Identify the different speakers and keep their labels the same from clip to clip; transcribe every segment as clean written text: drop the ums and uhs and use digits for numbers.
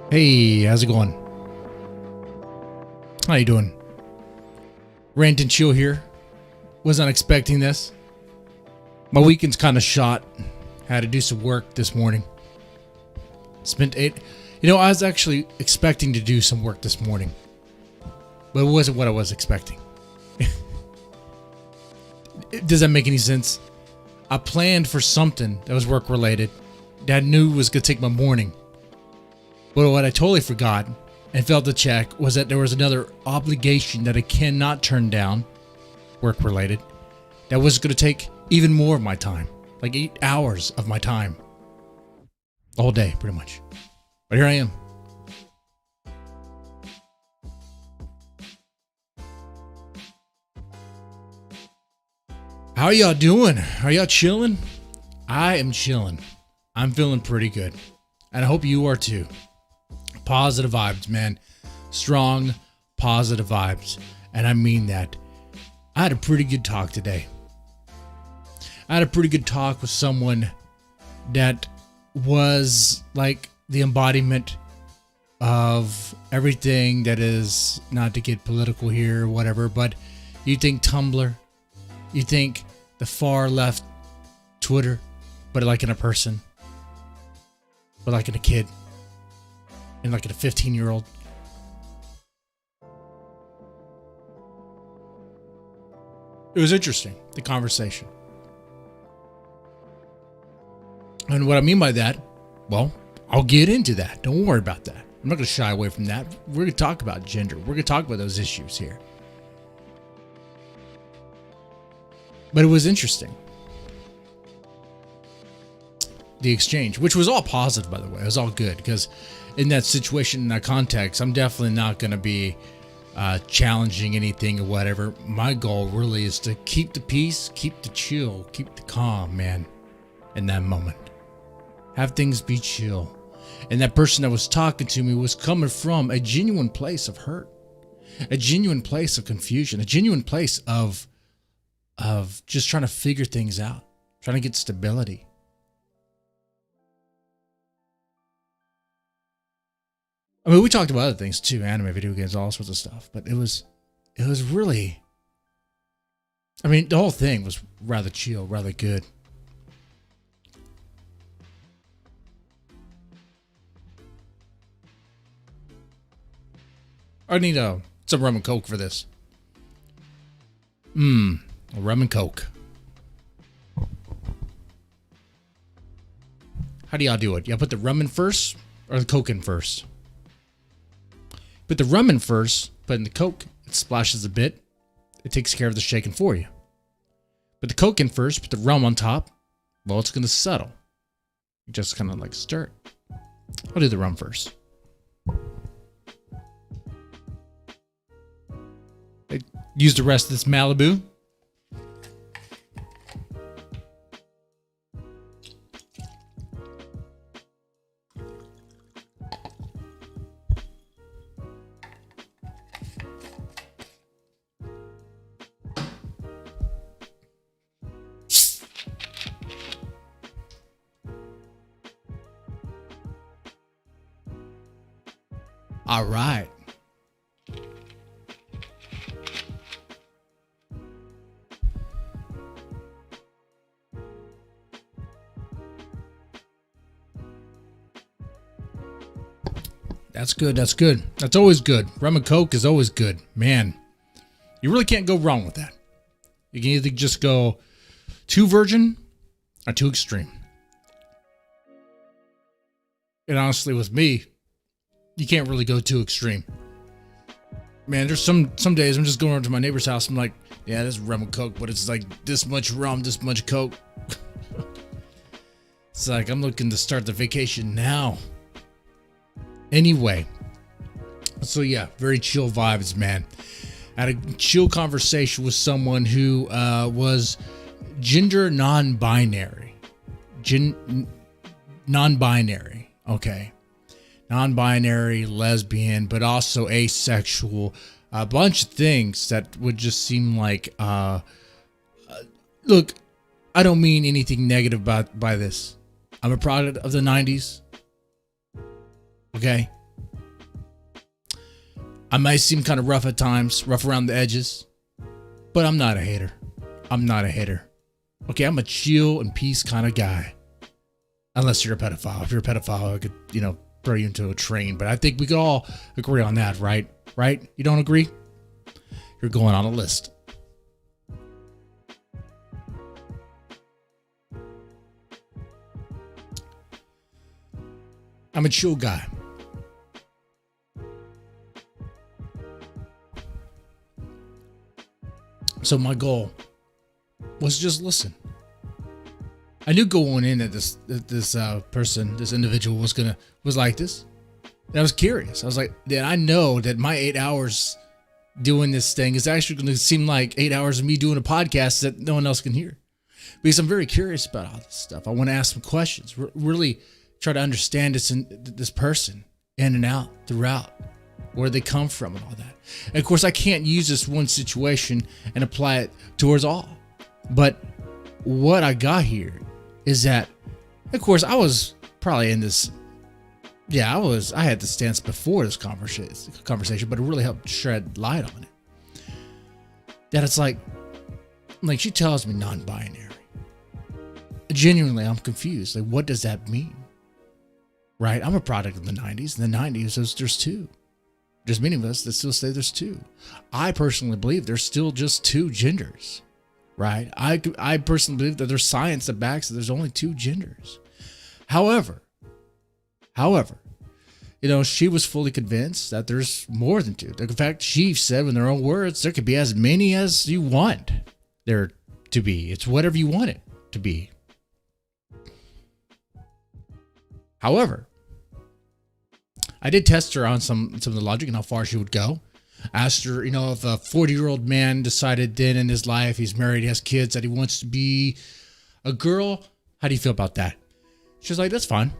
Speaker 1: Hey, how's it going? How you doing? Rant and Chill here. Wasn't expecting this. My weekend's kind of shot. Had to do some work this morning. I was actually expecting to do some work this morning, but it wasn't what I was expecting. Does that make any sense? I planned for something that was work related that I knew was going to take my morning. But what I totally forgot and failed to check was that there was another obligation that I cannot turn down, work related, that was going to take even more of my time, like 8 hours of my time. The whole day, pretty much. But here I am. How are y'all doing? Are y'all chilling? I am chilling. I'm feeling pretty good. And I hope you are too. Positive vibes, man. Strong, positive vibes. And I mean that. I had a pretty good talk today. I had a pretty good talk with someone that was like the embodiment of everything that is, not to get political here or whatever, but you think Tumblr, you think the far left Twitter, but like in a person, but like in a kid, and like in a 15-year-old. It was interesting, the conversation. And what I mean by that, well, I'll get into that. Don't worry about that. I'm not going to shy away from that. We're going to talk about gender. We're going to talk about those issues here. But it was interesting. The exchange, which was all positive, by the way. It was all good because in that situation, in that context, I'm definitely not going to be challenging anything or whatever. My goal really is to keep the peace, keep the chill, keep the calm, man, in that moment. Have things be chill. And that person that was talking to me was coming from a genuine place of hurt, a genuine place of confusion, a genuine place of just trying to figure things out, trying to get stability. I mean, we talked about other things too, anime, video games, all sorts of stuff, but it was really, I mean, the whole thing was rather chill, rather good. I need some rum and coke for this. A rum and coke. How do y'all do it? Y'all put the rum in first or the coke in first? Put the rum in first, put in the coke. It splashes a bit. It takes care of the shaking for you. Put the coke in first, put the rum on top. Well, it's going to settle. You just kind of like stir it. I'll do the rum first. Use the rest of this Malibu. All right. That's good. That's good. That's always good. Rum and coke is always good. Man, you really can't go wrong with that. You can either just go too virgin or too extreme. And honestly, with me, you can't really go too extreme. Man, there's some days I'm just going over to my neighbor's house. I'm like, yeah, this is rum and coke, but it's like this much rum, this much coke. It's like I'm looking to start the vacation now. Anyway, so yeah, very chill vibes, man. I had a chill conversation with someone who was gender non-binary. Non-binary, okay. Non-binary, lesbian, but also asexual. A bunch of things that would just seem like, look, I don't mean anything negative by this. I'm a product of the 90s. Okay? I might seem kind of rough at times, rough around the edges, but I'm not a hater. I'm not a hater. Okay, I'm a chill and peace kind of guy. Unless you're a pedophile. If you're a pedophile, I could, throw you into a train. But I think we could all agree on that, right? Right? You don't agree? You're going on a list. I'm a chill guy. So my goal was just listen. I knew going in that this individual was like this. And I was curious. I was like, I know that my 8 hours doing this thing is actually going to seem like 8 hours of me doing a podcast that no one else can hear. Because I'm very curious about all this stuff. I want to ask some questions. Really try to understand this person in and out, throughout, where they come from and all that. And of course, I can't use this one situation and apply it towards all. But what I got here is that, of course, I was probably in this. Yeah, I had the stance before this conversation, but it really helped shed light on it. That it's like she tells me non-binary. Genuinely, I'm confused. Like, what does that mean? Right? I'm a product of the 90s. In the 90s, there's two. There's many of us that still say there's two. I personally believe there's still just two genders. Right? I personally believe that there's science that backs that there's only two genders. However, she was fully convinced that there's more than two. In fact, she said in their own words, there could be as many as you want there to be. It's whatever you want it to be. However, I did test her on some of the logic and how far she would go. Asked her, if a 40-year-old man decided then in his life, he's married, he has kids, that he wants to be a girl, how do you feel about that? She was like, that's fine.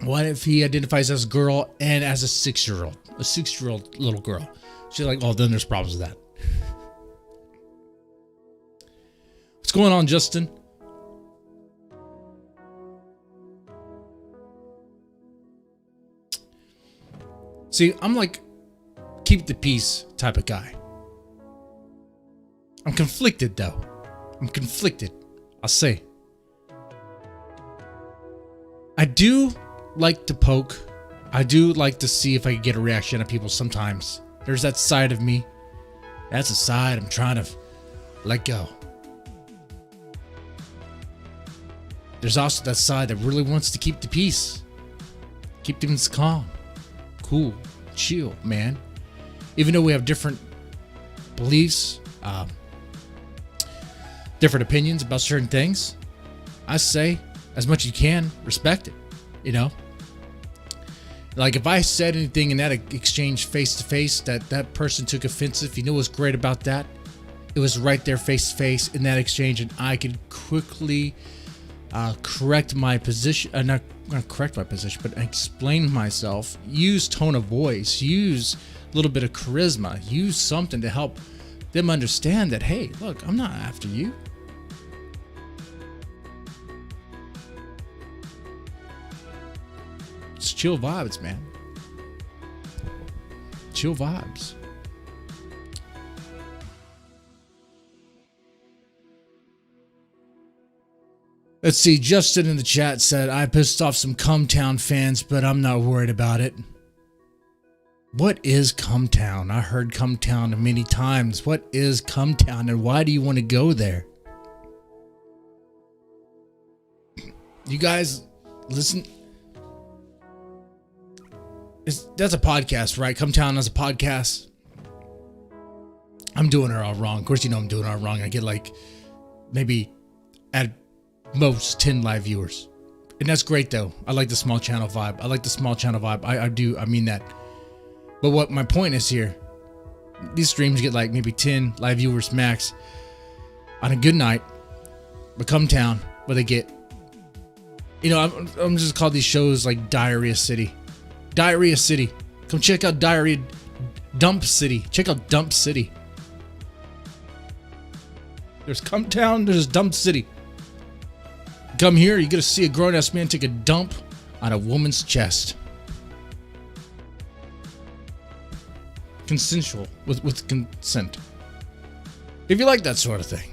Speaker 1: What if he identifies as a girl and as a 6-year-old little girl? She's like, oh, then there's problems with that. What's going on, Justin? See, I'm like, keep the peace type of guy. I'm conflicted, though. I'll say. I do like to poke. I do like to see if I can get a reaction out of people sometimes. There's that side of me. That's a side I'm trying to let go. There's also that side that really wants to keep the peace. Keep things calm. Cool. Chill, man. Even though we have different beliefs, different opinions about certain things, I say, as much as you can, respect it. Like if I said anything in that exchange face to face that person took offensive, what's great about that? It was right there face to face in that exchange, and I could quickly correct my position. Not correct my position, but explain myself. Use tone of voice. Use a little bit of charisma. Use something to help them understand that, hey, look, I'm not after you. It's chill vibes, man. Chill vibes. Let's see. Justin in the chat said, I pissed off some Cumtown fans, but I'm not worried about it. What is Cumtown? I heard Cumtown many times. What is Cumtown, and why do you want to go there? You guys, listen. That's a podcast, right? Cumtown is a podcast. I'm doing it all wrong. Of course, I'm doing it all wrong. I get like maybe at most 10 live viewers. And that's great, though. I like the small channel vibe. I do. I mean that. But what my point is here, these streams get like maybe 10 live viewers max on a good night. But Cumtown, where they get, I'm just call these shows like Diarrhea City. Diarrhea City. Come check out Dump City. Check out Dump City. There's Cumtown, there's Dump City. Come here, you get to see a grown-ass man take a dump on a woman's chest. consensual, with consent. If you like that sort of thing.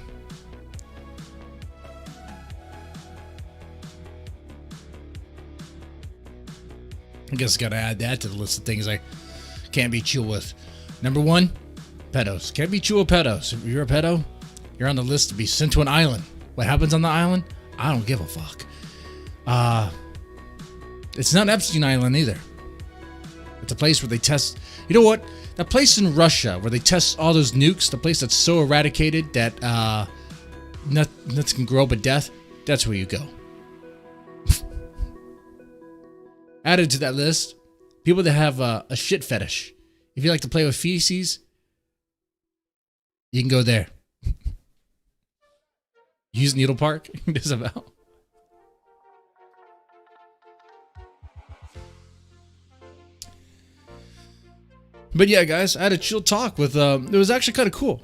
Speaker 1: I guess I gotta add that to the list of things I can't be chill with. Number 1, pedos. Can't be chill with pedos. If you're a pedo, you're on the list to be sent to an island. What happens on the island? I don't give a fuck. It's not Epstein Island either. It's a place where they test. You know what? That place in Russia where they test all those nukes, the place that's so eradicated that nothing can grow but death, that's where you go. Added to that list, people that have a shit fetish. If you like to play with feces, you can go there. Use Needle Park, disavow. But yeah, guys, I had a chill talk with, it was actually kind of cool.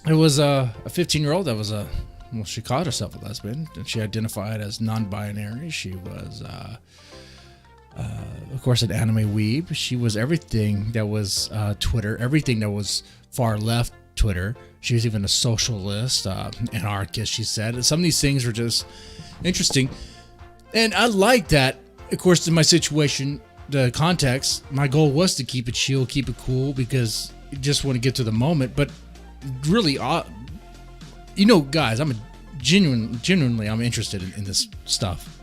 Speaker 1: It was a 15-year-old that was well, she called herself a lesbian, and she identified as non-binary. She was, of course, an anime weeb. She was everything that was Twitter, everything that was far left Twitter. She was even a socialist, anarchist, she said. Some of these things were just interesting. And I like that, of course, in my situation, the context, my goal was to keep it chill, keep it cool, because you just want to get to the moment. But really, you know, guys, I'm genuinely, I'm interested in this stuff.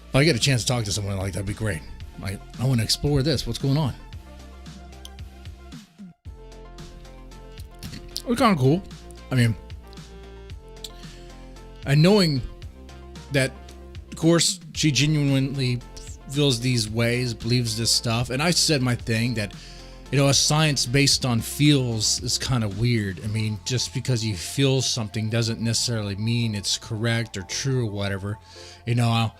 Speaker 1: If I get a chance to talk to someone like that, that'd be great. I want to explore this. What's going on? It was kind of cool. I mean, and knowing that, of course, she genuinely feels these ways, believes this stuff. And I said my thing that, you know, a science based on feels is kind of weird. I mean, just because you feel something doesn't necessarily mean it's correct or true or whatever. You know,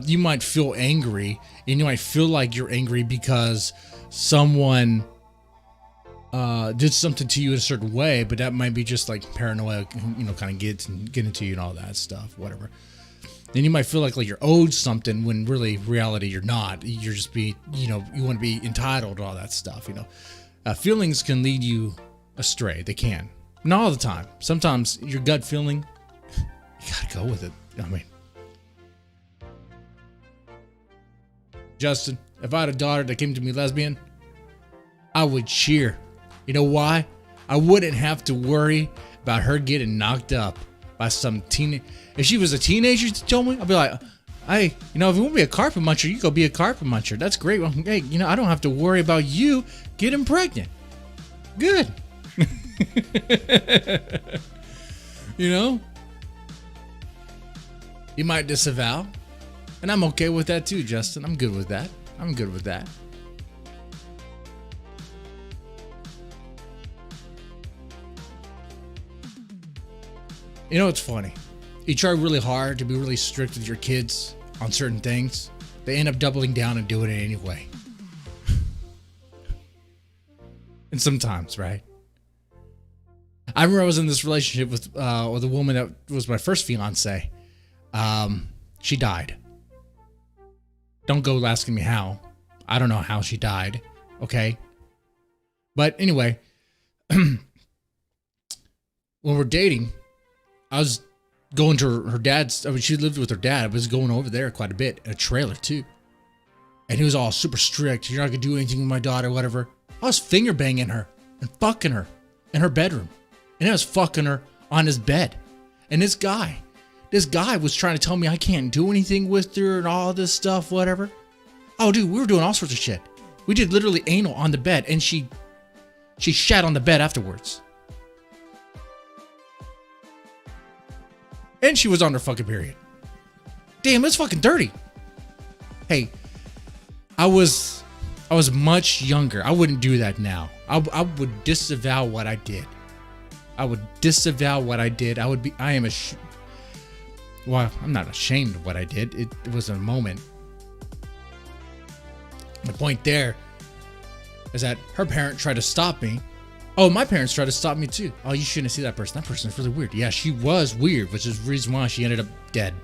Speaker 1: you might feel angry, and you might feel like you're angry because someone did something to you in a certain way, but that might be just like paranoia, you know, kind of get into you and all that stuff, whatever. Then you might feel like you're owed something when really reality you're not. You're just you know, you want to be entitled to all that stuff, you know. Feelings can lead you astray. They can. Not all the time. Sometimes your gut feeling, you gotta go with it. I mean, Justin, if I had a daughter that came to me lesbian, I would cheer. You know why? I wouldn't have to worry about her getting knocked up by some teenager. If she was a teenager to tell me, I'd be like, hey, you know, if you want to be a carpet muncher, you go be a carpet muncher. That's great. Well, hey, you know, I don't have to worry about you getting pregnant. Good. You know? You might disavow. And I'm okay with that too, Justin. I'm good with that. I'm good with that. You know, it's funny. You try really hard to be really strict with your kids on certain things. They end up doubling down and doing it anyway. And sometimes, right? I remember I was in this relationship with a woman that was my first fiance. She died. Don't go asking me how. I don't know how she died. Okay? But anyway, when we're dating, I was going to her dad's. I mean, she lived with her dad. I was going over there quite a bit in a trailer too. And he was all super strict. You're not gonna do anything with my daughter, whatever. I was finger banging her and fucking her in her bedroom. And I was fucking her on his bed. And this guy was trying to tell me I can't do anything with her and all this stuff, whatever. Oh, dude, we were doing all sorts of shit. We did literally anal on the bed, and she shat on the bed afterwards. And she was on her fucking period. Damn, it's fucking dirty. Hey, I was much younger. I wouldn't do that now. I would disavow what I did. I would disavow what I did. Well, I'm not ashamed of what I did. It was a moment. The point there is that her parent tried to stop me. Oh, my parents tried to stop me too. Oh, you shouldn't see that person. That person is really weird. Yeah, she was weird, which is the reason why she ended up dead.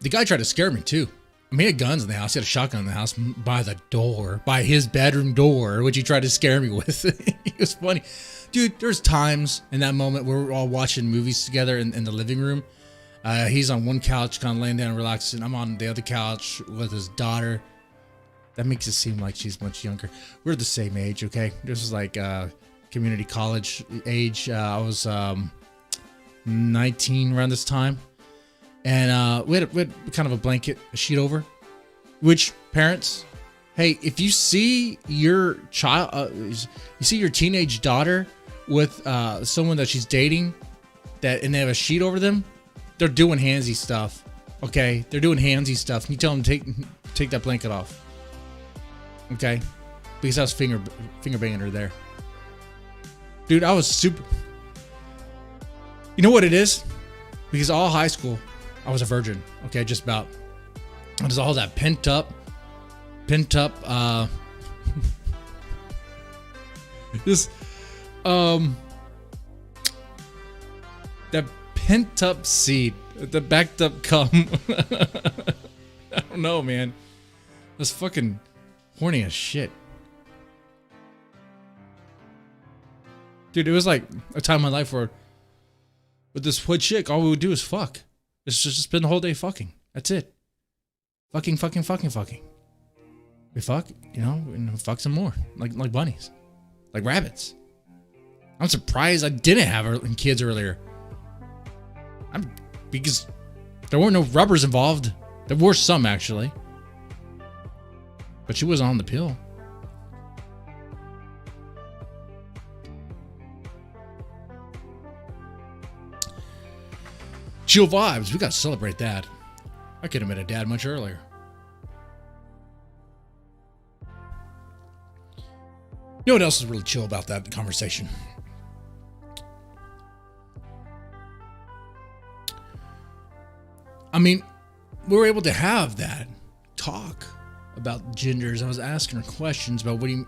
Speaker 1: The guy tried to scare me too. I mean, he had guns in the house. He had a shotgun in the house by the door, by his bedroom door, which he tried to scare me with. It was funny. Dude, there's times in that moment where we're all watching movies together in the living room. He's on one couch, kind of laying down and relaxing. I'm on the other couch with his daughter. That makes it seem like she's much younger. We're the same age, okay? This was like community college age. I was 19 around this time. And we had kind of a blanket, a sheet over. Which, parents, hey, if you see your child, you see your teenage daughter with someone that she's dating, and they have a sheet over them, they're doing handsy stuff. Okay, they're doing handsy stuff. And you tell them take that blanket off. Okay, because I was finger banging her there. Dude, I was super. You know what it is? Because all high school, I was a virgin. Okay, just about. There's all that pent up. This, that pent up seed, the backed up cum. I don't know, man. That's fucking horny as shit. Dude, it was like a time in my life where with this hood chick, all we would do is fuck. It's just spend the whole day fucking. That's it. Fucking. We fuck, and fuck some more. Like bunnies. Like rabbits. I'm surprised I didn't have kids earlier. Because there weren't no rubbers involved. There were some, actually. But she wasn't on the pill. Chill vibes. We got to celebrate that. I could have been a dad much earlier. You know what else is really chill about that conversation? I mean, we were able to have that talk about genders. I was asking her questions about when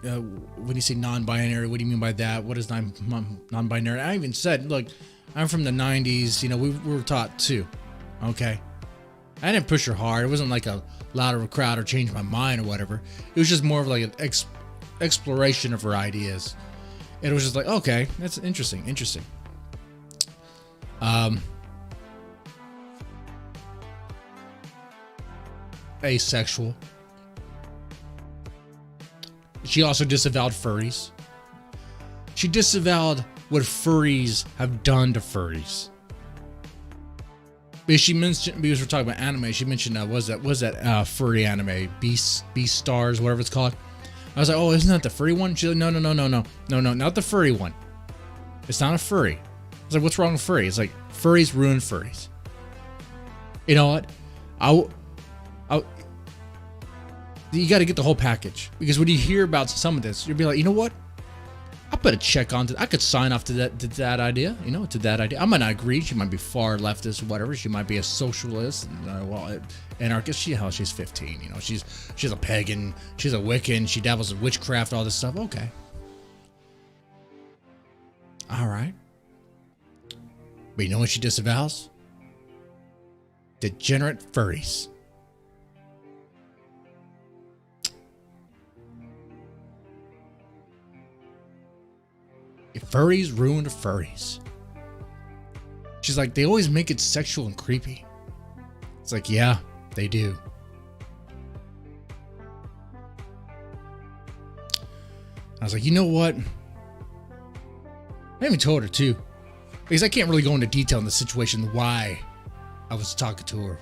Speaker 1: you say non-binary, what do you mean by that? What is non-binary? I even said, look, I'm from the 90s. We were taught too. Okay. I didn't push her hard. It wasn't like a loud of a crowd or change my mind or whatever. It was just more of like an exploration of her ideas. And it was just like, okay, that's interesting. Asexual. She also disavowed furries. She disavowed what furries have done to furries. Because she mentioned, because we're talking about anime, she mentioned was that furry anime, Beast Stars, whatever it's called. I was like, oh, isn't that the furry one? She's like, no, not the furry one. It's not a furry. I was like, what's wrong with furry? It's like, furries ruin furries. You know what? You got to get the whole package, because when you hear about some of this, you'll be like, you know what? I put a check on to. I could sign off to that idea. To that idea. I might not agree. She might be far leftist, or whatever. She might be a socialist, anarchist. She's 15. She's a pagan. She's a Wiccan. She dabbles in witchcraft, all this stuff. Okay. All right. But you know what she disavows? Degenerate furries. Furries ruined furries. She's like, they always make it sexual and creepy. It's like, yeah, they do. I was like, you know what? I even told her too, because I can't really go into detail in the situation why I was talking to her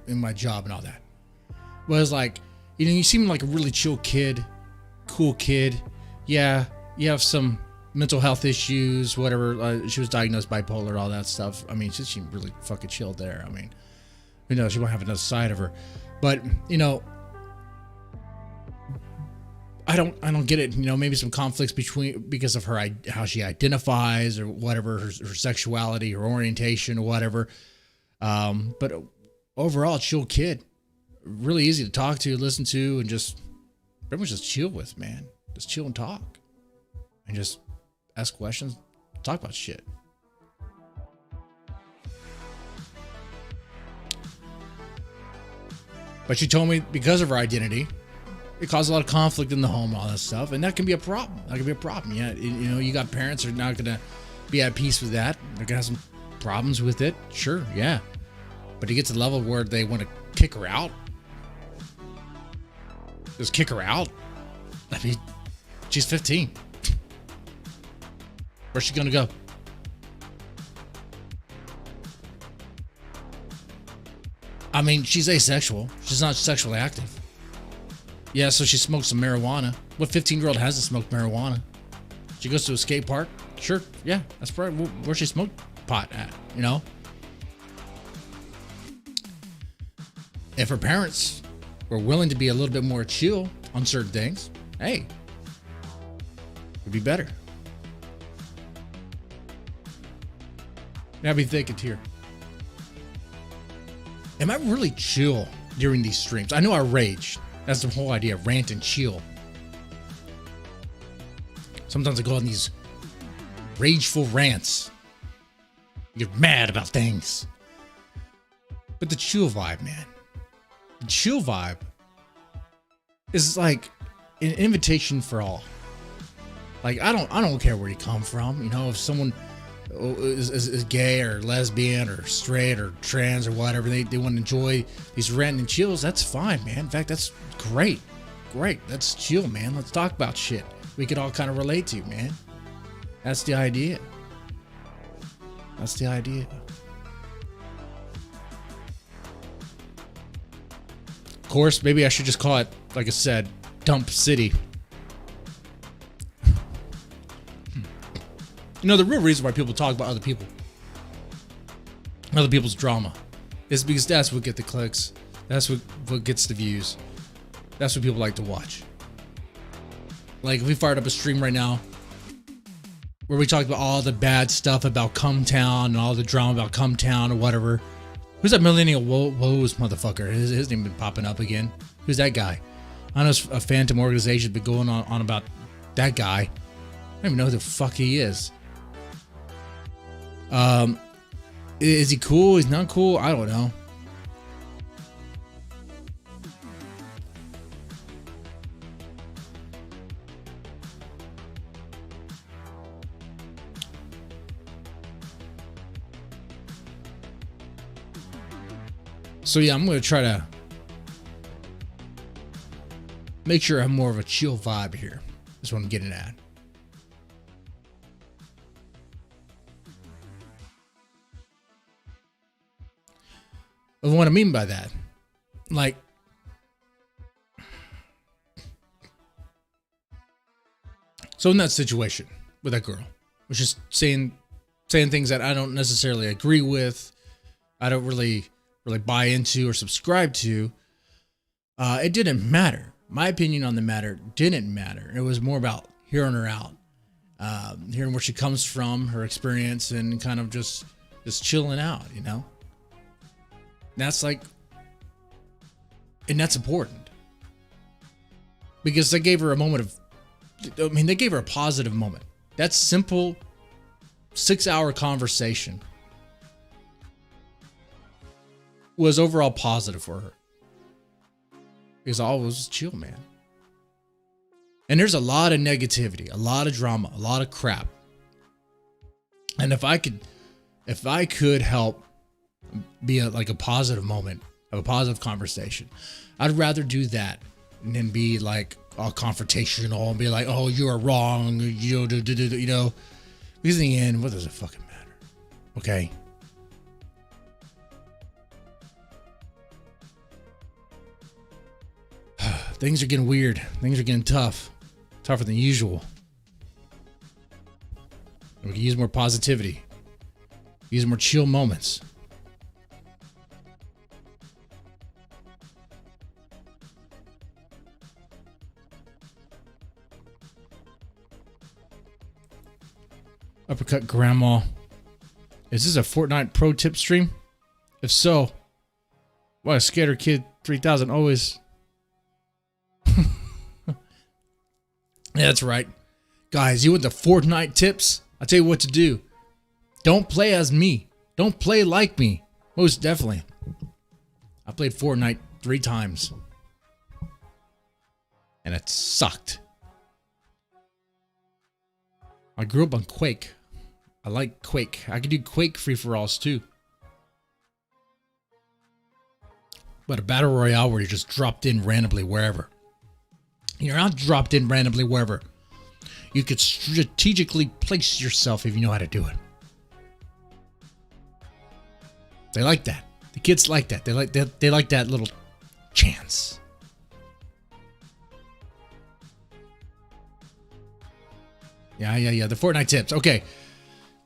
Speaker 1: in my job and all that. But I was like, you seem like a really chill kid, cool kid. Yeah. You have some mental health issues, whatever. She was diagnosed bipolar, all that stuff. I mean, she really fucking chilled there. I mean, she won't have another side of her. But, I don't get it. Maybe some conflicts because of her, how she identifies or whatever, her sexuality, her orientation or whatever. But overall, chill kid. Really easy to talk to, listen to, and just pretty much just chill with, man. Just chill and talk. And just ask questions, talk about shit. But she told me because of her identity, it caused a lot of conflict in the home and all that stuff. And that can be a problem. That can be a problem. Yeah, you know, you got parents who are not going to be at peace with that. They're going to have some problems with it. Sure, yeah. But to get to the level where they want to kick her out, just kick her out. I mean, she's 15. Where's she gonna go? I mean, she's asexual. She's not sexually active. Yeah, so she smokes some marijuana. What 15-year-old hasn't smoked marijuana? She goes to a skate park. Sure, yeah, that's probably where she smoked pot at, you know? If her parents were willing to be a little bit more chill on certain things, hey, it'd be better. Now be thinking here. Am I really chill during these streams? I know I rage. That's the whole idea, rant and chill. Sometimes I go on these rageful rants. Get mad about things. But the chill vibe, man. The chill vibe is like an invitation for all. Like I don't care where you come from. You know, if someone is gay or lesbian or straight or trans or whatever, they want to enjoy these rant and chills, that's fine, man. In fact, that's great. Great. That's chill, man. Let's talk about shit we could all kind of relate to, man. That's the idea. That's the idea. Of course, maybe I should just call it, like I said, Dump City. You know, the real reason why people talk about other people, other people's drama, is because that's what gets the clicks. That's what gets the views. That's what people like to watch. Like, if we fired up a stream right now where we talked about all the bad stuff about Cumtown and all the drama about Cumtown or whatever. Who's that millennial woes motherfucker? His name been popping up again. Who's that guy? I know it's a phantom organization been going on about that guy. I don't even know who the fuck he is. Is he cool? He's not cool? I don't know. So yeah, I'm going to try to make sure I have more of a chill vibe here. That's what I'm getting at. And what I mean by that, like, so in that situation with that girl, was just saying things that I don't necessarily agree with, I don't really buy into or subscribe to. It didn't matter. My opinion on the matter didn't matter. It was more about hearing her out, hearing where she comes from, her experience, and kind of just chilling out, you know? That's like, and that's important because they gave her a moment of, they gave her a positive moment. That simple 6-hour conversation was overall positive for her because all was chill, man. And there's a lot of negativity, a lot of drama, a lot of crap. And if I could help be like a positive moment of a positive conversation, I'd rather do that than be like all confrontational and be like, oh, you are wrong, you know, because in the end, what does it fucking matter? Okay. Things are getting weird. Things are getting tough. Tougher than usual. We can use more positivity. Use more chill moments. Uppercut Grandma. Is this a Fortnite pro tip stream? If so, why Skater Kid 3000 always... Yeah, that's right. Guys, you want the Fortnite tips? I'll tell you what to do. Don't play as me. Don't play like me. Most definitely. I played Fortnite 3 times. And it sucked. I grew up on Quake. I like Quake. I could do Quake free-for-alls too. But a battle royale where you're just dropped in randomly wherever. You're not dropped in randomly wherever. You could strategically place yourself if you know how to do it. They like that. The kids like that. They like that little chance. Yeah. The Fortnite tips. Okay.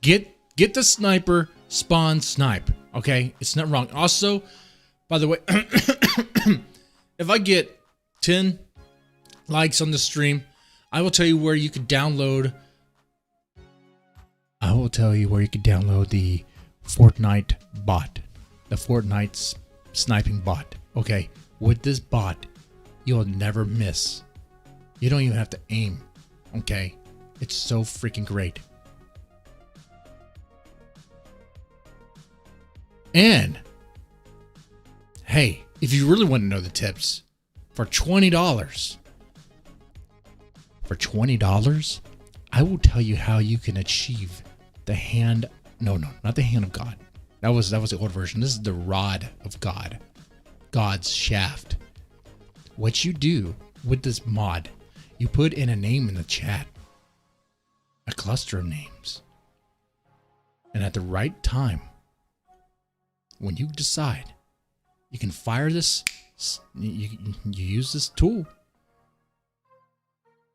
Speaker 1: Get the sniper, spawn, snipe. Okay? It's not wrong. Also, by the way, if I get 10 likes on the stream, I will tell you where you can download. I will tell you where you can download the Fortnite bot. The Fortnite sniping bot. Okay? With this bot, you'll never miss. You don't even have to aim. Okay? It's so freaking great. And hey, if you really want to know the tips, for $20, I will tell you how you can achieve the hand. No, not the hand of God. That was the old version. This is the rod of God. God's shaft. What you do with this mod, you put in a name in the chat. A cluster of names. And at the right time, when you decide, you can fire this, you use this tool,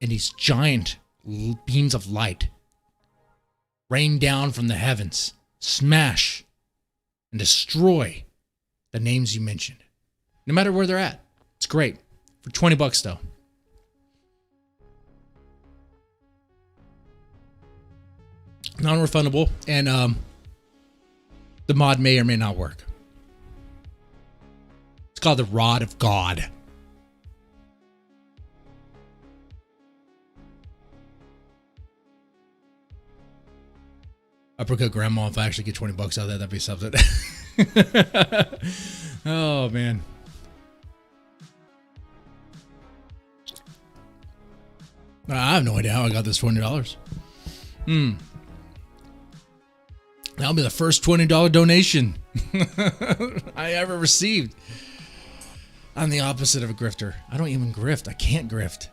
Speaker 1: and these giant beams of light rain down from the heavens, smash, and destroy the names you mentioned. No matter where they're at. It's great. For $20 though. Non-refundable, and the mod may or may not work. It's called the Rod of God. Uppercut grandma, if I actually get $20 out of that, that'd be something. Oh man. I have no idea how I got this $20. That'll be the first $20 donation I ever received. I'm the opposite of a grifter. I don't even grift. I can't grift.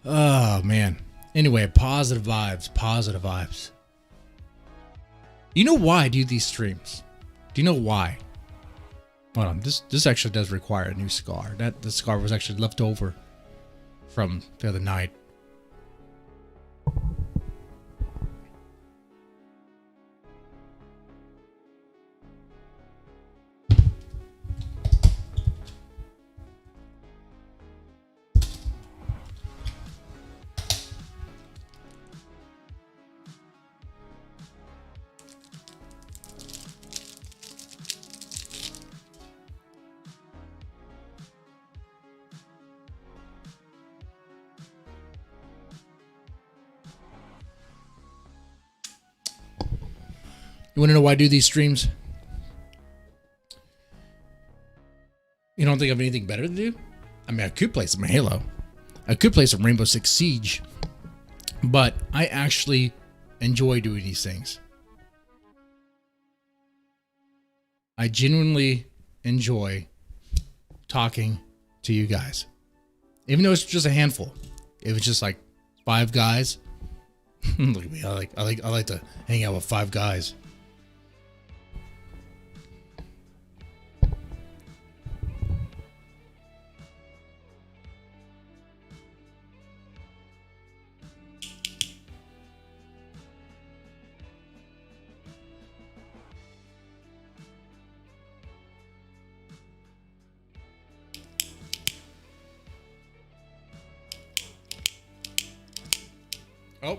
Speaker 1: Oh, man. Anyway, positive vibes. Positive vibes. You know why I do these streams? Do you know why? Hold on. This actually does require a new scar. The scar was actually left over from the other night. You want to know why I do these streams? You don't think I have anything better to do? I mean, I could play some Halo. I could play some Rainbow Six Siege. But I actually enjoy doing these things. I genuinely enjoy talking to you guys. Even though it's just a handful. If it's just like 5 guys. Look at me. I like to hang out with 5 guys. Oh.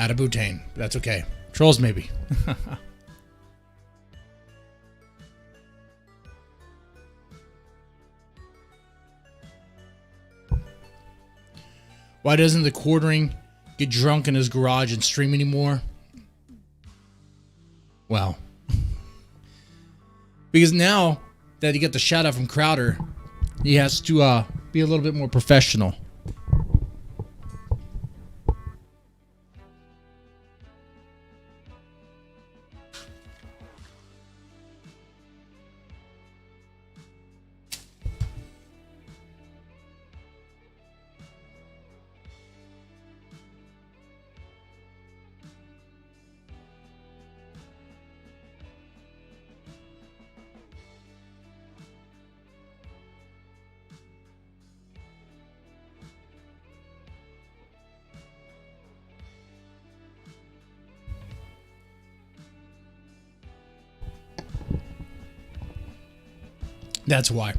Speaker 1: Out of butane. That's okay. Trolls maybe. Why doesn't the quartering get drunk in his garage and stream anymore? Well, because now that he got the shout out from Crowder, he has to be a little bit more professional. That's why.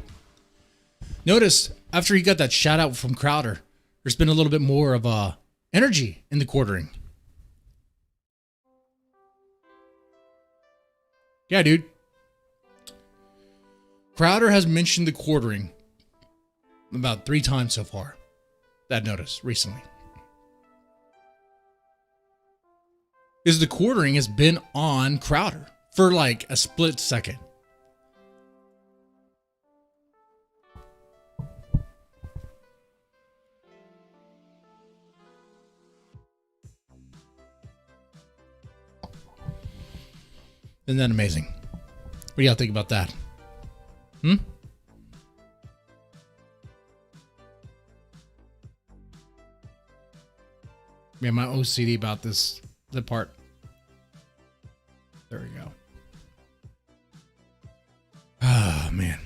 Speaker 1: Notice after he got that shout out from Crowder, there's been a little bit more of energy in the quartering. Yeah, dude. Crowder has mentioned the quartering about 3 times so far. That notice recently. Because the quartering has been on Crowder for like a split second. Isn't that amazing? What do y'all think about that? Yeah, my OCD about this, the part. There we go. Ah, man.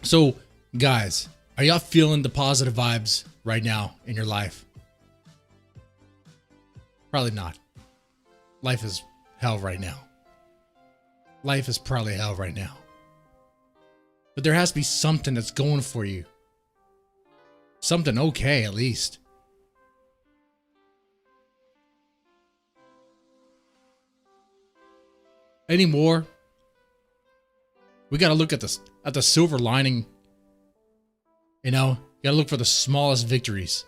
Speaker 1: So, guys, are y'all feeling the positive vibes right now in your life? Probably not. Life is hell right now. Life is probably hell right now. But there has to be something that's going for you. Something okay, at least. Anymore, we got to look at the silver lining. You know, you got to look for the smallest victories.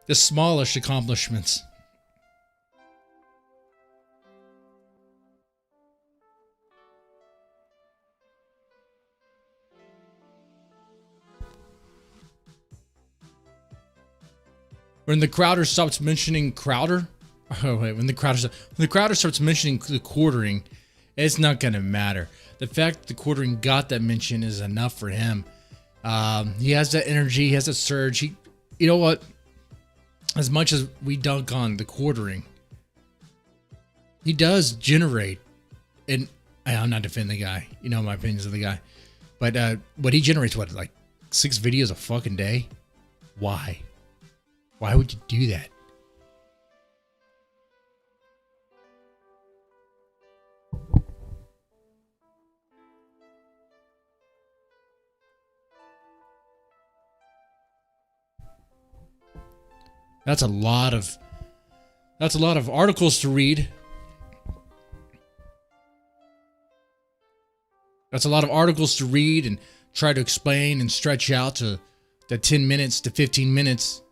Speaker 1: The smallest accomplishments. When the Crowder stops mentioning Crowder, when the Crowder starts mentioning the quartering, it's not gonna matter. The fact that the quartering got that mention is enough for him. He has that energy, he has that surge. You know what? As much as we dunk on the quartering, he does generate, and I'm not defending the guy. You know my opinions of the guy, but what he generates, what, like 6 videos a fucking day? Why? Why would you do that? That's a lot of articles to read. That's a lot of articles to read and try to explain and stretch out to 10 minutes to 15 minutes.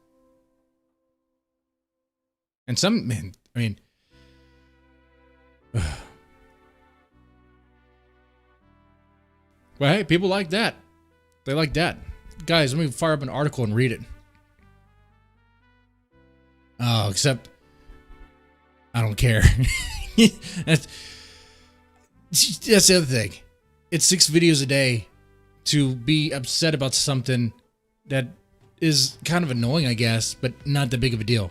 Speaker 1: And some, man, I mean, well, hey, people like that. They like that. Guys, let me fire up an article and read it. Oh, except I don't care. that's the other thing. It's 6 videos a day to be upset about something that is kind of annoying, I guess, but not that big of a deal.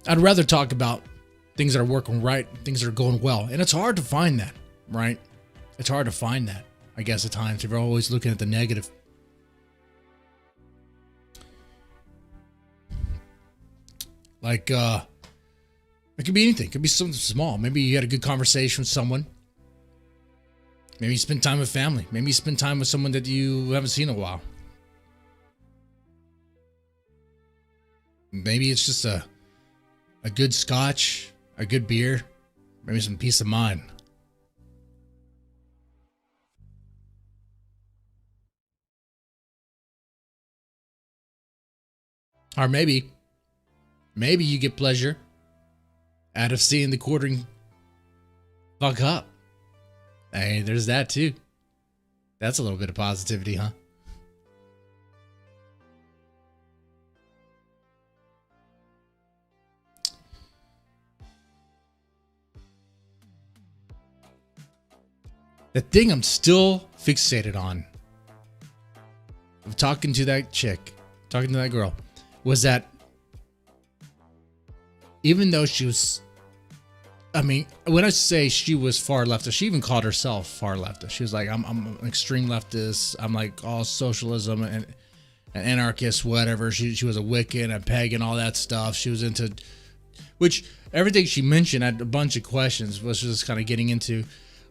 Speaker 1: I'd rather talk about things that are working right, things that are going well. And it's hard to find that, right? It's hard to find that, I guess, at times, if you're always looking at the negative. Like, it could be anything. It could be something small. Maybe you had a good conversation with someone. Maybe you spend time with family. Maybe you spend time with someone that you haven't seen in a while. Maybe it's just a good scotch, a good beer, maybe some peace of mind. Or maybe you get pleasure out of seeing the quartering fuck up. Hey, there's that too. That's a little bit of positivity, huh? The thing I'm still fixated on of talking to that chick, talking to that girl, was that even though she was, I mean, when I say she was far leftist, she even called herself far leftist. She was like, I'm an extreme leftist. I'm like all socialism and an anarchist, whatever. She was a Wiccan, a pagan, all that stuff. She was into, which everything she mentioned, I had a bunch of questions, was just kind of getting into.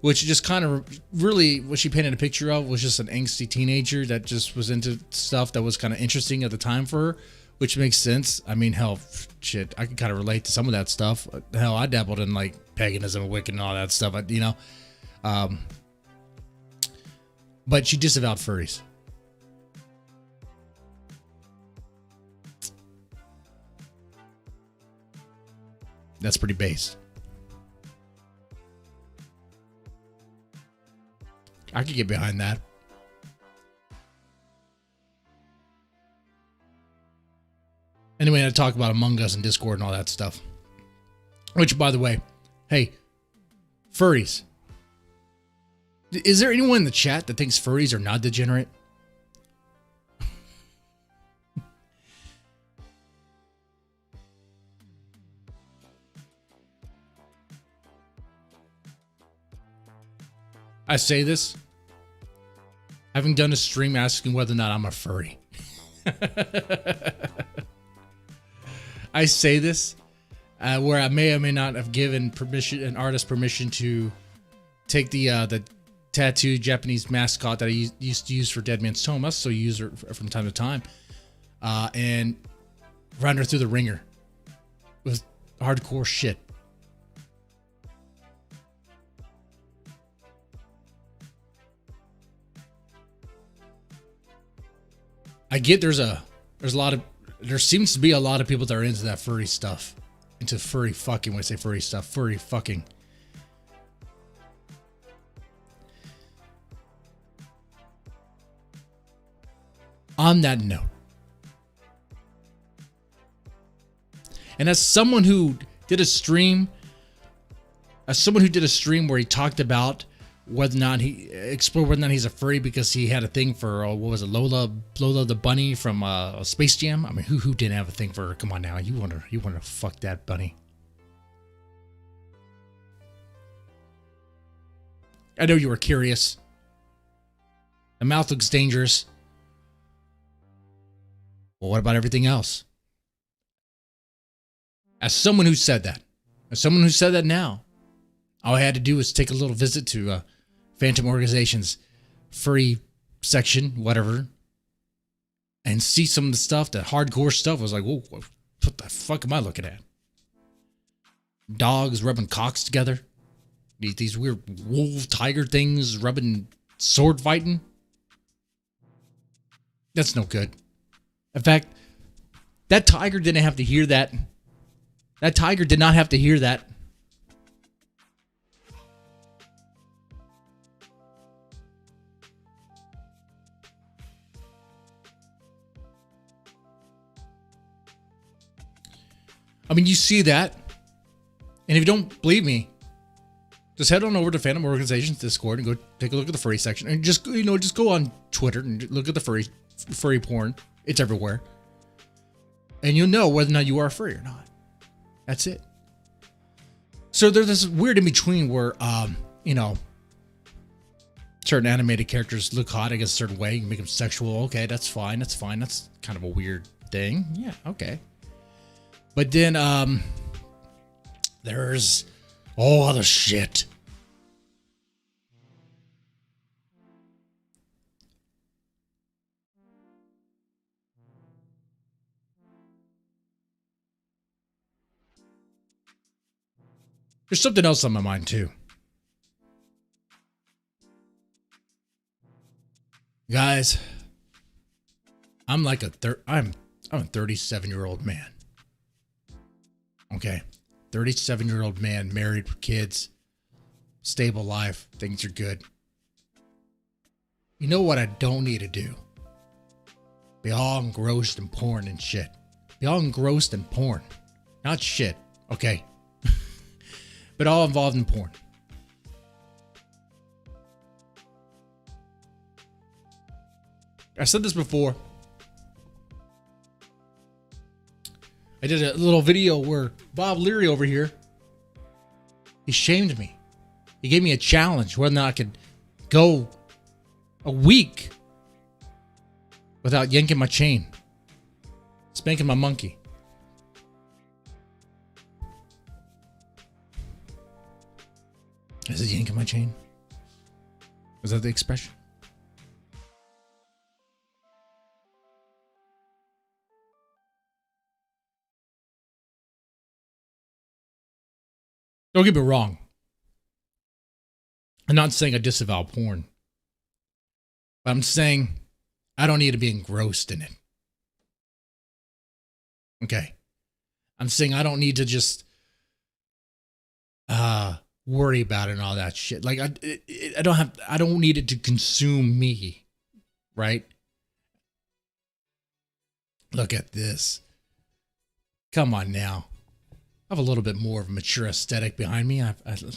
Speaker 1: Which just kind of really what she painted a picture of was just an angsty teenager that just was into stuff that was kind of interesting at the time for her, which makes sense. I mean, hell, shit, I can kind of relate to some of that stuff. Hell, I dabbled in like paganism and Wiccan and all that stuff, you know. But she disavowed furries. That's pretty base. I could get behind that. Anyway, I talk about Among Us and Discord and all that stuff. Which, by the way, hey, furries. Is there anyone in the chat that thinks furries are not degenerate? I say this having done a stream asking whether or not I'm a furry. I say this where I may or may not have given an artist permission to take the tattooed Japanese mascot that I used to use for Dead Man's Tome. I still use her from time to time, and run her through the ringer with hardcore shit. I get there seems to be a lot of people that are into that furry stuff, into furry fucking. When I say furry stuff, furry fucking. On that note, and as someone who did a stream where he talked about whether or not he explored whether or not he's a furry because he had a thing for what was it, Lola the bunny from Space Jam. I mean, who didn't have a thing for her? Come on now, you want to fuck that bunny? I know you were curious. The mouth looks dangerous. Well, what about everything else? As someone who said that now, all I had to do was take a little visit to Phantom Organization's furry section, whatever, and see some of the stuff, that hardcore stuff. I was like, whoa, what the fuck am I looking at? Dogs rubbing cocks together. These weird wolf tiger things rubbing sword fighting. That's no good. In fact, that tiger didn't have to hear that. That tiger did not have to hear that. I mean, you see that, and if you don't believe me, just head on over to Phantom Organization's Discord and go take a look at the furry section, and just go on Twitter and look at the furry porn. It's everywhere, and you'll know whether or not you are a furry or not. That's it. So there's this weird in between where, certain animated characters look hot, I guess, a certain way. You can make them sexual. Okay, that's fine. That's kind of a weird thing. Yeah, okay. But then there's all other shit. There's something else on my mind too. Guys, I'm like a 37-year-old man. Okay. 37-year-old man, married with kids, stable life, things are good. You know what I don't need to do? Be all engrossed in porn and shit. Be all engrossed in porn. Not shit, okay? But all involved in porn. I said this before. I did a little video where Bob Leary over here, he shamed me. He gave me a challenge whether or not I could go a week without yanking my chain, spanking my monkey. Is it yanking my chain? Was that the expression? Don't get me wrong. I'm not saying I disavow porn. But I'm saying I don't need to be engrossed in it. Okay. I'm saying I don't need to just worry about it and all that shit. Like I don't need it to consume me. Right? Look at this. Come on now. I have a little bit more of a mature aesthetic behind me. I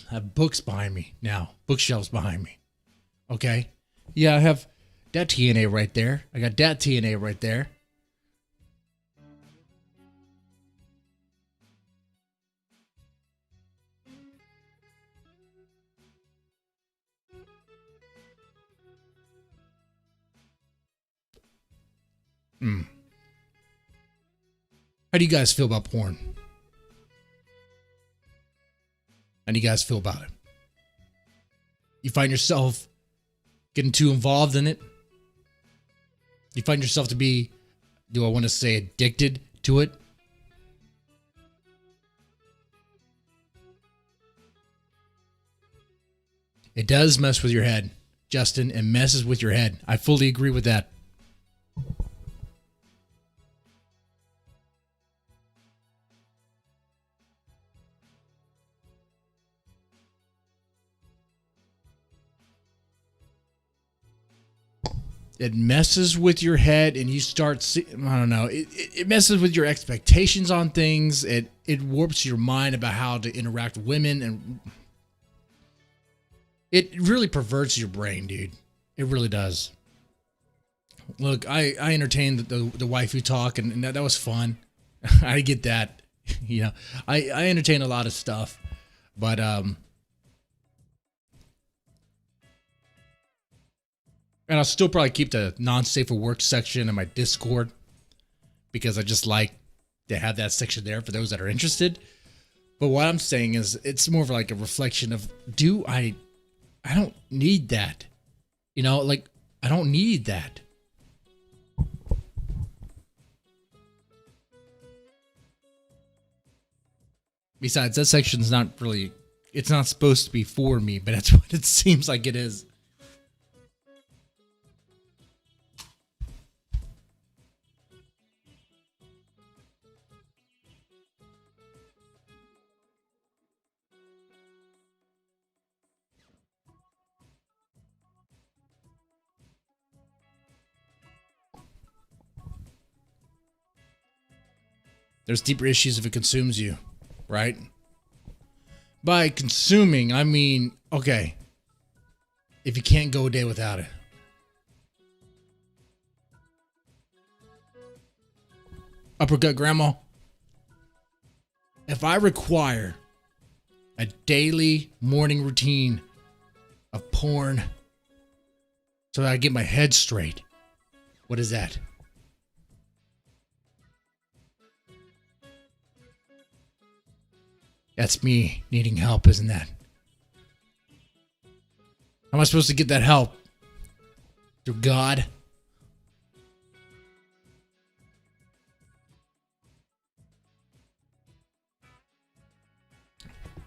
Speaker 1: have books behind me now. Bookshelves behind me. Okay? Yeah, I have that TNA right there. I got that TNA right there. How do you guys feel about porn? How do you guys feel about it? You find yourself getting too involved in it? You find yourself to be, do I want to say addicted to it? It does mess with your head, Justin. It messes with your head. I fully agree with that. It messes with your head and you start, I don't know, it messes with your expectations on things. It warps your mind about how to interact with women, and it really perverts your brain, dude. It really does. Look, I entertained the waifu talk, and that was fun. I get that. You know, I entertain a lot of stuff, but and I'll still probably keep the non-safe for work section in my Discord because I just like to have that section there for those that are interested. But what I'm saying is it's more of like a reflection of, I don't need that. You know, like, I don't need that. Besides, that section's not really, it's not supposed to be for me, but that's what it seems like it is. There's deeper issues if it consumes you, right? By consuming, I mean, okay, if you can't go a day without it. Uppercut grandma. If I require a daily morning routine of porn so that I get my head straight, what is that? That's me needing help, isn't that? How am I supposed to get that help? Through God?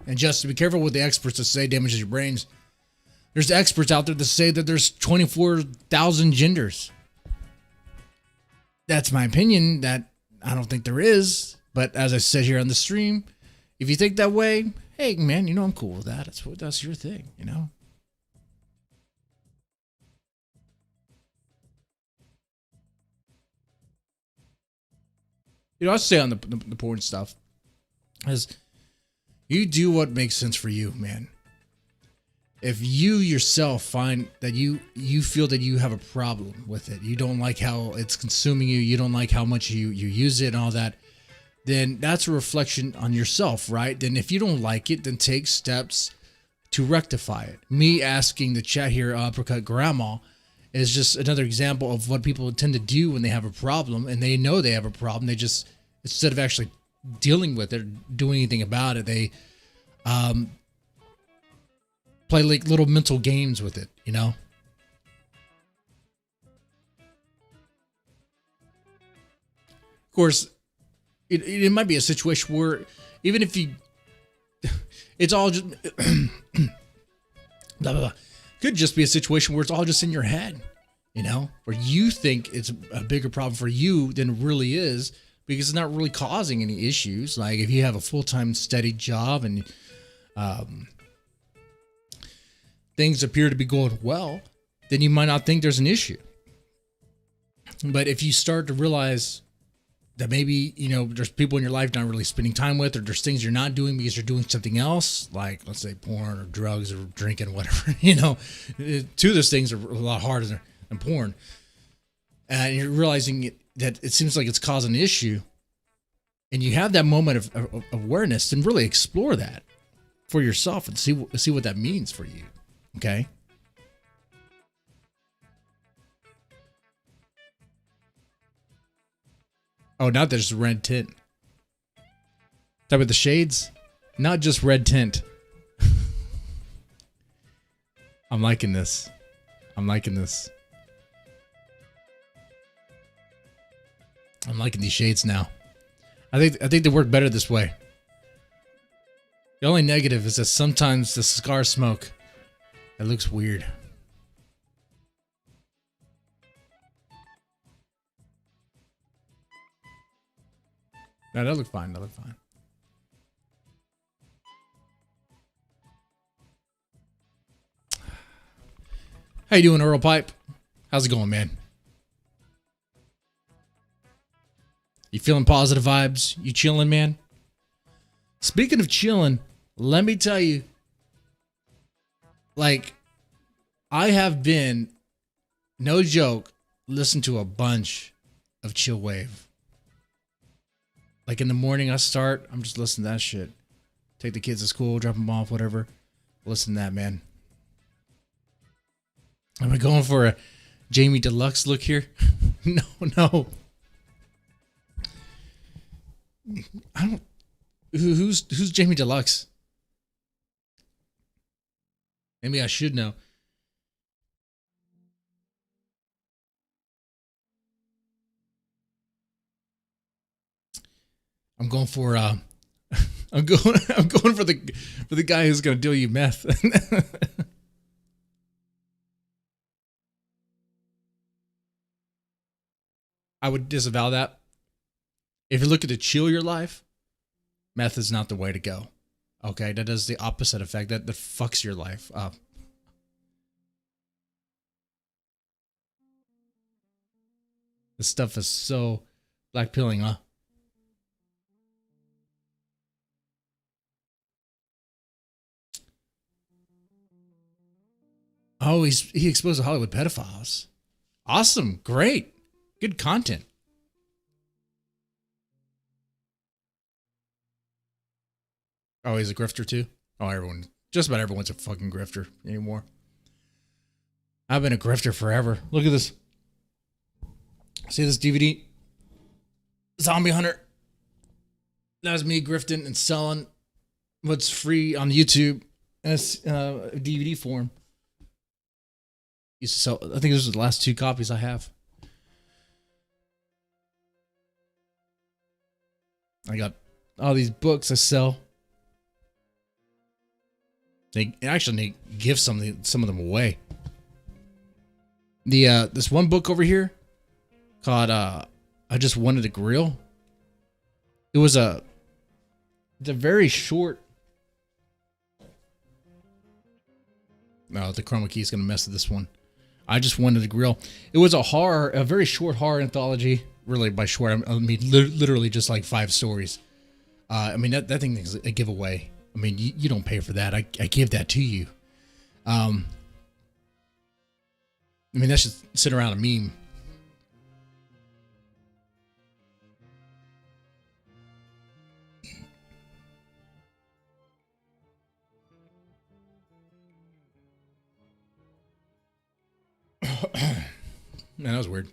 Speaker 1: And just be careful with the experts that say damages your brains. There's experts out there that say that there's 24,000 genders. That's my opinion. That I don't think there is. But as I said here on the stream, if you think that way, hey man, you know I'm cool with that. That's your thing, you know. You know, I say on the porn stuff is you do what makes sense for you, man. If you yourself find that you feel that you have a problem with it, you don't like how it's consuming you, you don't like how much you use it and all that, then that's a reflection on yourself, right? Then if you don't like it, then take steps to rectify it. Me asking the chat here, Uppercut Grandma, is just another example of what people tend to do when they have a problem and they know they have a problem. They just, instead of actually dealing with it, doing anything about it, they play like little mental games with it, you know? Of course, it might be a situation where even if you, it's all just, blah, blah, blah. Could just be a situation where it's all just in your head, you know, where you think it's a bigger problem for you than it really is because it's not really causing any issues. Like if you have a full-time steady job and things appear to be going well, then you might not think there's an issue. But if you start to realize that maybe, you know, there's people in your life not really spending time with, or there's things you're not doing because you're doing something else, like let's say porn or drugs or drinking, whatever, you know, two of those things are a lot harder than porn. And you're realizing that it seems like it's causing an issue and you have that moment of awareness, and really explore that for yourself and see what that means for you. Okay. Oh, not there's red tint. Talk about the shades, not just red tint. I'm liking this. I'm liking this. I'm liking these shades now. I think they work better this way. The only negative is that sometimes the cigar smoke, it looks weird. No, that looked fine. That looked fine. How you doing, Earl Pipe? How's it going, man? You feeling positive vibes? You chilling, man? Speaking of chilling, let me tell you, like, I have been, no joke, listened to a bunch of Chillwave. Like in the morning I start, I'm just listening to that shit. Take the kids to school, drop them off, whatever. Listen to that, man. Am I going for a Jamie Deluxe look here? No. I don't. Who's Jamie Deluxe? Maybe I should know. I'm going for I'm going for the guy who's gonna deal you meth. I would disavow that. If you're looking to chill your life, meth is not the way to go. Okay, that does the opposite effect. That fucks your life up. This stuff is so black pilling, huh? Oh, he exposed Hollywood pedophiles. Awesome, great, good content. Oh, he's a grifter too? Oh, just about everyone's a fucking grifter anymore. I've been a grifter forever. Look at this. See this DVD? Zombie Hunter. That was me grifting and selling what's free on YouTube as DVD form. So I think those are the last 2 copies I have. I got all these books I sell. They actually give some of them away. This one book over here called I Just Wanted a Grill. It's a very short. No, the chroma key is gonna mess with this one. I Just Wanted a Grill. It was a very short horror anthology. Really, by short, I mean literally just like 5 stories. I mean that thing is a giveaway. I mean you don't pay for that. I give that to you. I mean that should sit around a meme. Man, that was weird.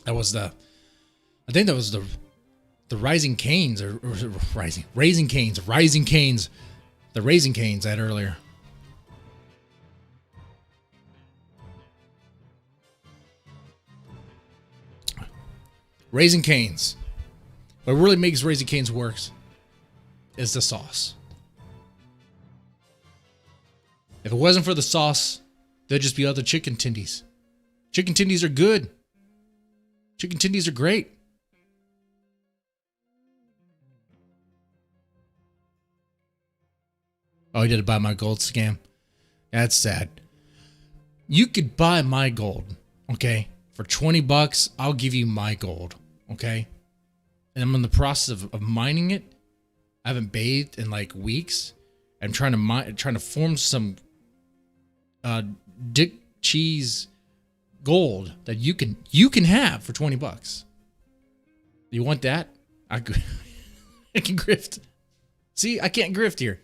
Speaker 1: I think that was the Rising Canes or Raising Canes. The Raising Canes I had earlier. Raising Canes. What really makes Raising Canes works is the sauce. If it wasn't for the sauce, there'd just be other chicken tendies. Chicken tendies are good. Chicken tendies are great. Oh, he did a buy my gold scam. That's sad. You could buy my gold, okay? For $20, I'll give you my gold, okay? And I'm in the process of mining it. I haven't bathed in like weeks. I'm trying to form some dick cheese gold that you can have for $20. You want that? I can grift. See, I can't grift here.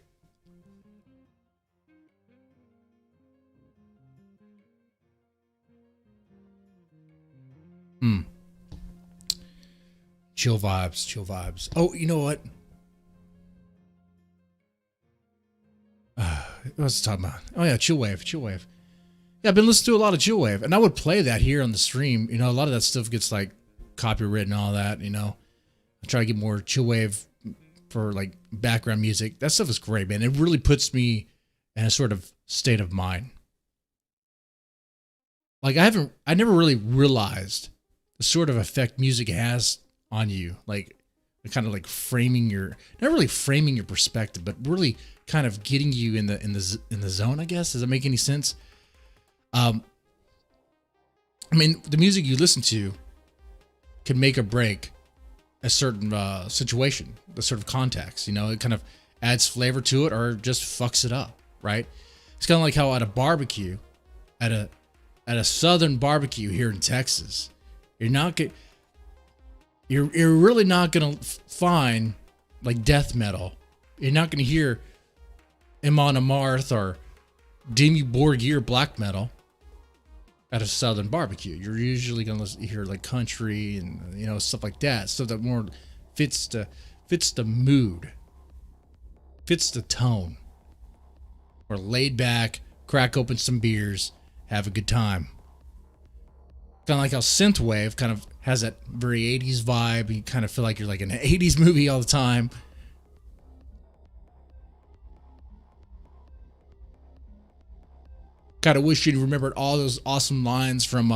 Speaker 1: Chill vibes. Oh, you know what? What's I talking about? Oh yeah, Chillwave. Yeah, I've been listening to a lot of Chillwave, and I would play that here on the stream. You know, a lot of that stuff gets like copyrighted and all that. You know, I try to get more Chillwave for like background music. That stuff is great, man. It really puts me in a sort of state of mind. Like I never really realized the sort of effect music has on you. Like kind of like not really framing your perspective, but really kind of getting you in the zone, I guess. Does that make any sense? I mean, the music you listen to can make or break a certain situation, the sort of context. You know, it kind of adds flavor to it or just fucks it up, right? It's kind of like how at a barbecue, at a southern barbecue here in Texas, you're really not gonna find like death metal. You're not gonna hear Amon Amarth or Dimmu Borgir black metal at a southern barbecue. You're usually gonna hear like country and, you know, stuff like that, stuff that more fits the mood, fits the tone. Or laid back, crack open some beers, have a good time. Kind of like how synthwave kind of has that very 80s vibe. You kind of feel like you're like in an 80s movie all the time. Kind of wish you'd remembered all those awesome lines from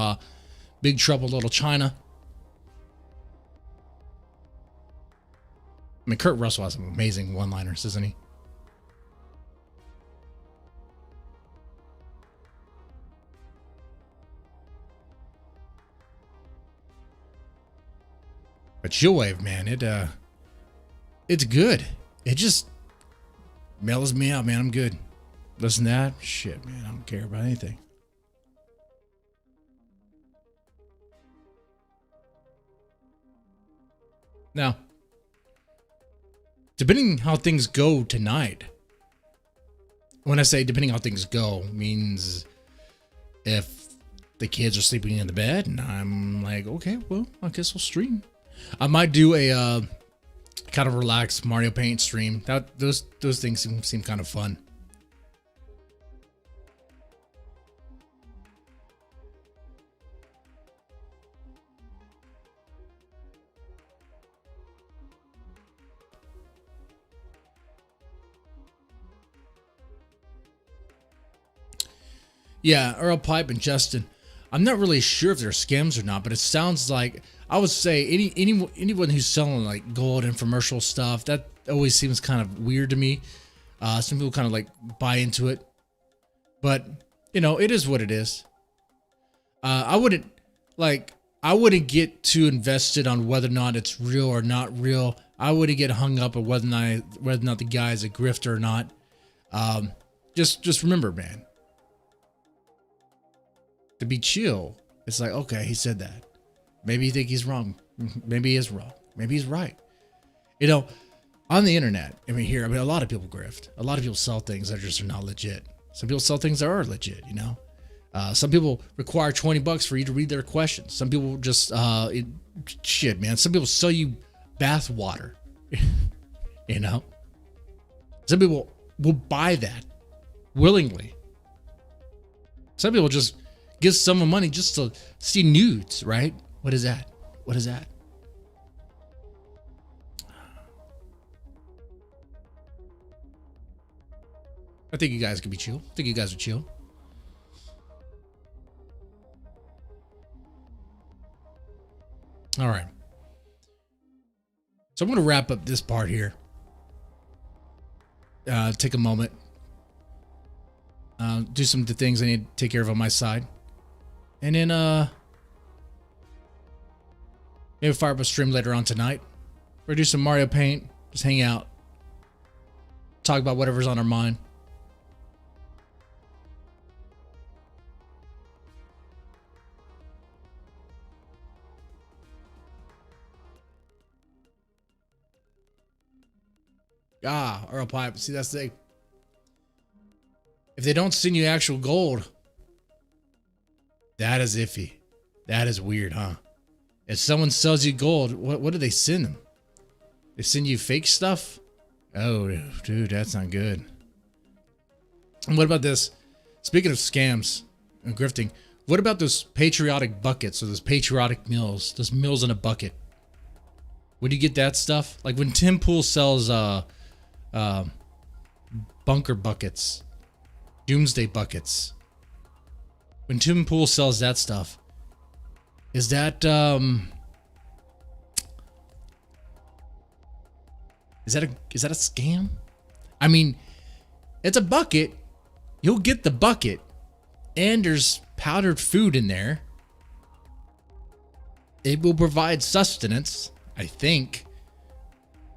Speaker 1: Big Trouble Little China. I mean, Kurt Russell has some amazing one-liners, doesn't he? But Chillwave, man, it's good. It just mellows me out, man. I'm good. Listen to that shit, man. I don't care about anything. Now, depending how things go tonight, when I say depending how things go, means if the kids are sleeping in the bed and I'm like, okay, well, I guess we'll stream. I might do a kind of relaxed Mario Paint stream. Those things seem kind of fun. Yeah, Earl Pipe and Justin. I'm not really sure if they're scams or not, but it sounds like, I would say anyone who's selling like gold infomercial stuff, that always seems kind of weird to me. Some people kind of like buy into it, but you know, it is what it is. I wouldn't get too invested on whether or not it's real or not real. I wouldn't get hung up on whether or not the guy is a grifter or not. Just remember, man, to be chill. It's like, okay, he said that. Maybe you think he's wrong. Maybe he is wrong. Maybe he's right. You know, on the internet, a lot of people grift. A lot of people sell things that just are not legit. Some people sell things that are legit, you know. Some people require $20 for you to read their questions. Some people just, shit, man. Some people sell you bath water, you know. Some people will buy that willingly. Some people just give someone money just to see nudes, right? What is that? What is that? I think you guys can be chill. I think you guys are chill. All right. So I'm going to wrap up this part here. Take a moment. Do some of the things I need to take care of on my side. And then, maybe fire up a stream later on tonight. We're gonna do some Mario Paint. Just hang out. Talk about whatever's on our mind. Earl Pipe. See, that's the thing. If they don't send you actual gold, that is iffy. That is weird, huh? If someone sells you gold, what do they send them? They send you fake stuff? Oh, dude, that's not good. And what about this? Speaking of scams and grifting, what about those patriotic buckets or those patriotic meals? Those meals in a bucket. Would you get that stuff? Like when Tim Pool sells bunker buckets, doomsday buckets. When Tim Pool sells that stuff, is that a scam? I mean, it's a bucket. You'll get the bucket, and there's powdered food in there. It will provide sustenance, I think.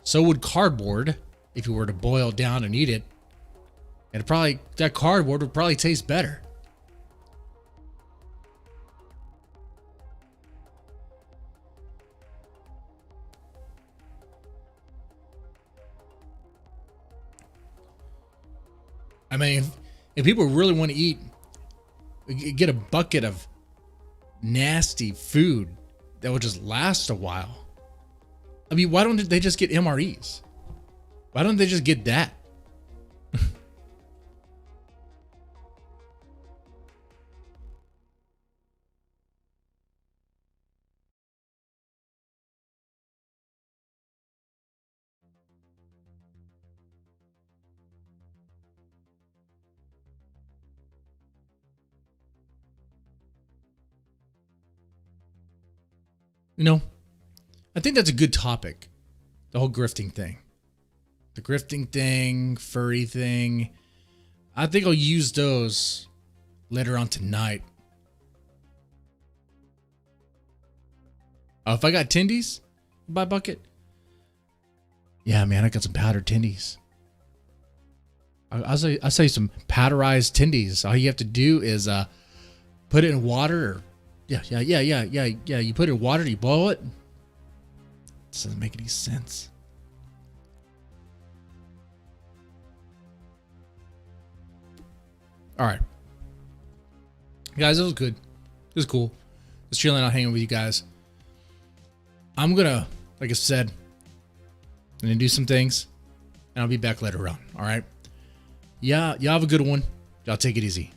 Speaker 1: So would cardboard if you were to boil it down and eat it. And that cardboard would probably taste better. I mean, if people really want to eat, get a bucket of nasty food that will just last a while. I mean, why don't they just get MREs? Why don't they just get that? You know, I think that's a good topic. The whole grifting thing. The grifting thing, furry thing. I think I'll use those later on tonight. If I got tendies by bucket. Yeah, man, I got some powdered tendies. I'll say some powderized tendies. All you have to do is put it in water. Yeah. You put it in water, you boil it. This doesn't make any sense. All right. Guys, it was good. It was cool. Just chilling out, hanging with you guys. I'm gonna, like I said, I'm gonna do some things, and I'll be back later on. All right. Yeah, y'all have a good one. Y'all take it easy.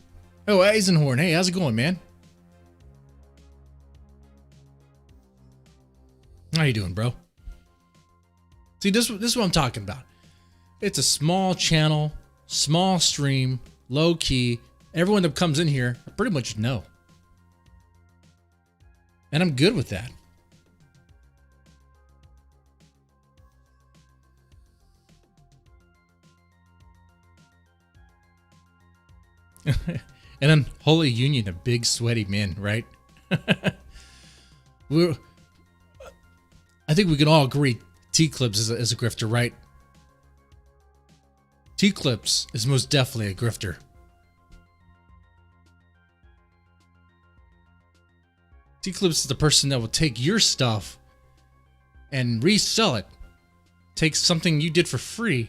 Speaker 1: Oh, Eisenhorn. Hey, how's it going, man? How you doing, bro? See, this is what I'm talking about. It's a small channel, small stream, low key. Everyone that comes in here, I pretty much know. And I'm good with that. And then Holy Union of big sweaty men, right? I think we can all agree T-Clips is a grifter, right? T-Clips is most definitely a grifter. T-Clips is the person that will take your stuff and resell it. Take something you did for free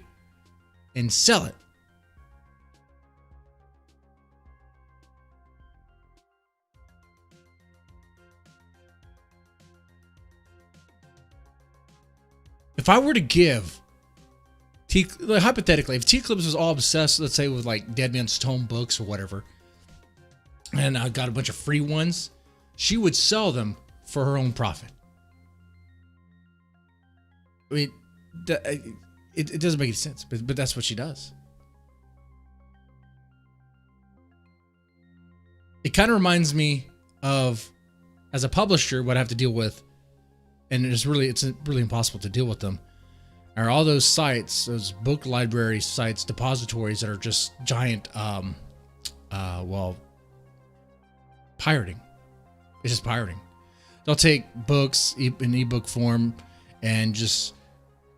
Speaker 1: and sell it. If I were to give hypothetically, if T-Clips was all obsessed, let's say with like Deadman's Tome books or whatever, and I got a bunch of free ones, she would sell them for her own profit. I mean, it doesn't make any sense, but that's what she does. It kind of reminds me of, as a publisher, what I have to deal with, and it's really impossible to deal with them, are all those sites, those book library sites, depositories that are just giant, pirating. It's just pirating. They'll take books in ebook form and just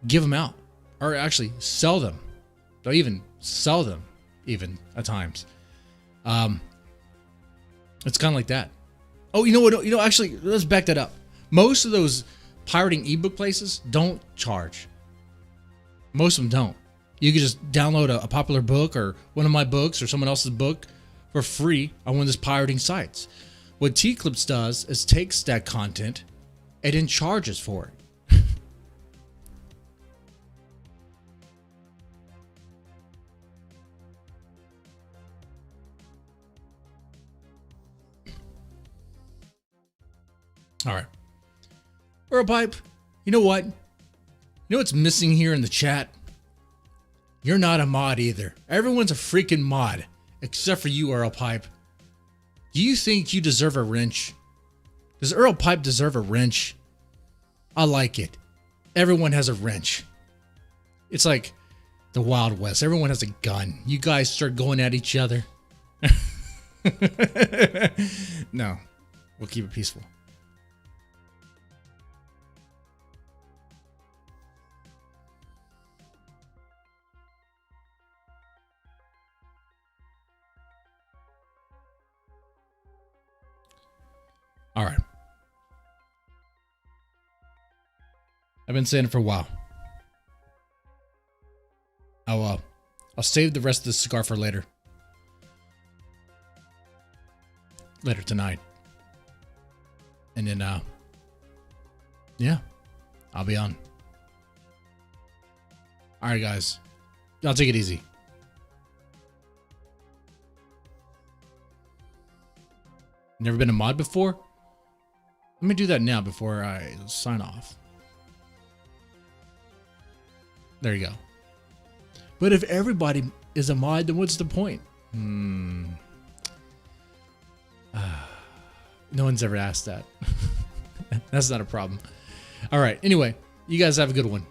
Speaker 1: give them out, or actually sell them. They'll even sell them, even at times. It's kind of like that. Oh, you know what? You know, actually, let's back that up. Most of those pirating ebook places don't charge. Most of them don't. You can just download a popular book or one of my books or someone else's book for free on one of those pirating sites. What T-Clips does is takes that content and then charges for it. All right. Earl Pipe, you know what? You know what's missing here in the chat? You're not a mod either. Everyone's a freaking mod, except for you, Earl Pipe. Do you think you deserve a wrench? Does Earl Pipe deserve a wrench? I like it. Everyone has a wrench. It's like the Wild West. Everyone has a gun. You guys start going at each other. No, we'll keep it peaceful. All right. I've been saying it for a while. I'll save the rest of the cigar for later. Later tonight. And then, yeah, I'll be on. All right, guys. Y'all take it easy. Never been a mod before? Let me do that now before I sign off. There you go. But if everybody is a mod, then what's the point? No one's ever asked that. That's not a problem. All right. Anyway, you guys have a good one.